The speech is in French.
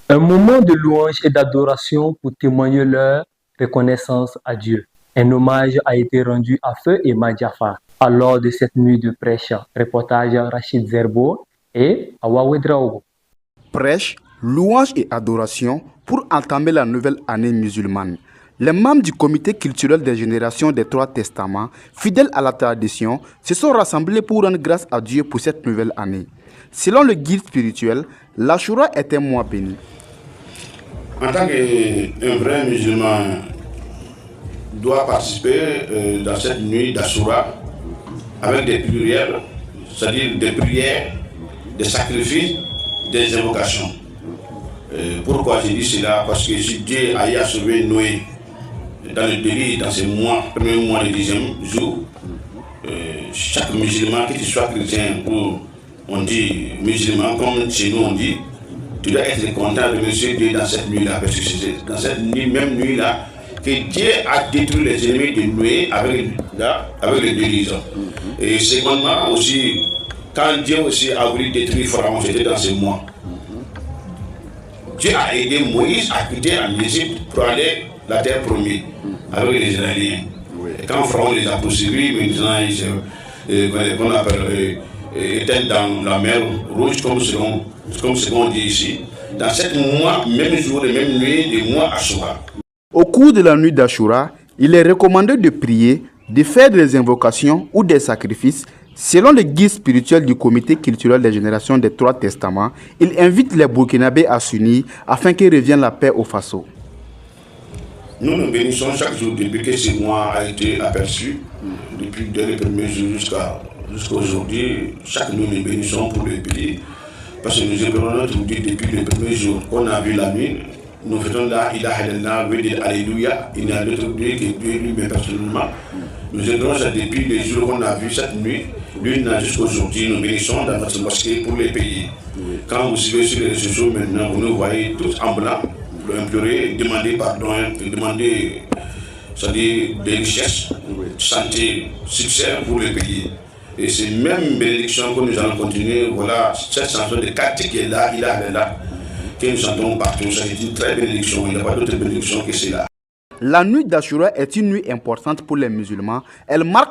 Un moment de louange et d'adoration pour témoigner leur reconnaissance à Dieu. Un hommage a été rendu à Feu et Jafar lors de cette nuit de prêche. Reportage Rachid Zerbo et Awa Ouedraogo. Prêche, louange et adoration pour entamer la nouvelle année musulmane. Les membres du comité culturel des générations des Trois Testaments, fidèles à la tradition, se sont rassemblés pour rendre grâce à Dieu pour cette nouvelle année. Selon le guide spirituel, l'Ashura est un mois béni. En tant qu'un vrai musulman doit participer dans cette nuit d'Ashura avec des prières, c'est-à-dire des prières, des sacrifices, des invocations. Pourquoi je dis cela? Parce que si Dieu a sauvé Noé dans le délit, dans ces premiers mois du 10e jour, chaque musulman, que tu sois chrétien ou on dit musulman, comme chez nous on dit, tu dois être content de remercier Dieu dans cette nuit-là, parce que c'est dans cette même nuit-là que Dieu a détruit les ennemis de Noé avec le déluge. Et secondement aussi, quand Dieu aussi a voulu détruire Pharaon, c'était dans ce mois. Dieu a aidé Moïse à quitter en Égypte pour aller la terre promise avec les Israéliens. Et quand Pharaon les a poursuivis, maintenant ils étaient dans la mer Rouge, comme ce qu'on dit ici. Dans cette mois, même jour et même nuit, des mois Ashura. Au cours de la nuit d'Ashura, il est recommandé de prier, de faire des invocations ou des sacrifices. Selon le guide spirituel du comité culturel des générations des Trois Testaments, il invite les Burkinabés à s'unir afin que revienne la paix au Faso. Nous nous bénissons chaque jour depuis que ce mois a été aperçu, depuis dès les premiers jours jusqu'à aujourd'hui. Chaque nuit nous bénissons pour le pays, parce que nous espérons notre Dieu depuis le premier jour qu'on a vu la nuit. Nous faisons la ilaha illallah, veut dire alléluia, il n'y a d'autre Dieu que Dieu lui-même personnellement. Nous aidons ça depuis les jours qu'on a vu cette nuit, lui jusqu'à aujourd'hui, nous bénissons dans notre mosquée pour les pays. Quand vous suivez sur les réseaux sociaux maintenant, vous nous voyez tous en blanc, pour implorer, demander pardon, demander des richesses, santé, succès pour le pays. Et c'est même bénédiction que nous allons continuer. Voilà, cette chanson de Kati qui est là, il est là, que nous chantons partout. C'est une très bénédiction, il n'y a pas d'autre bénédiction que celle-là. La nuit d'Ashura est une nuit importante pour les musulmans. Elle marque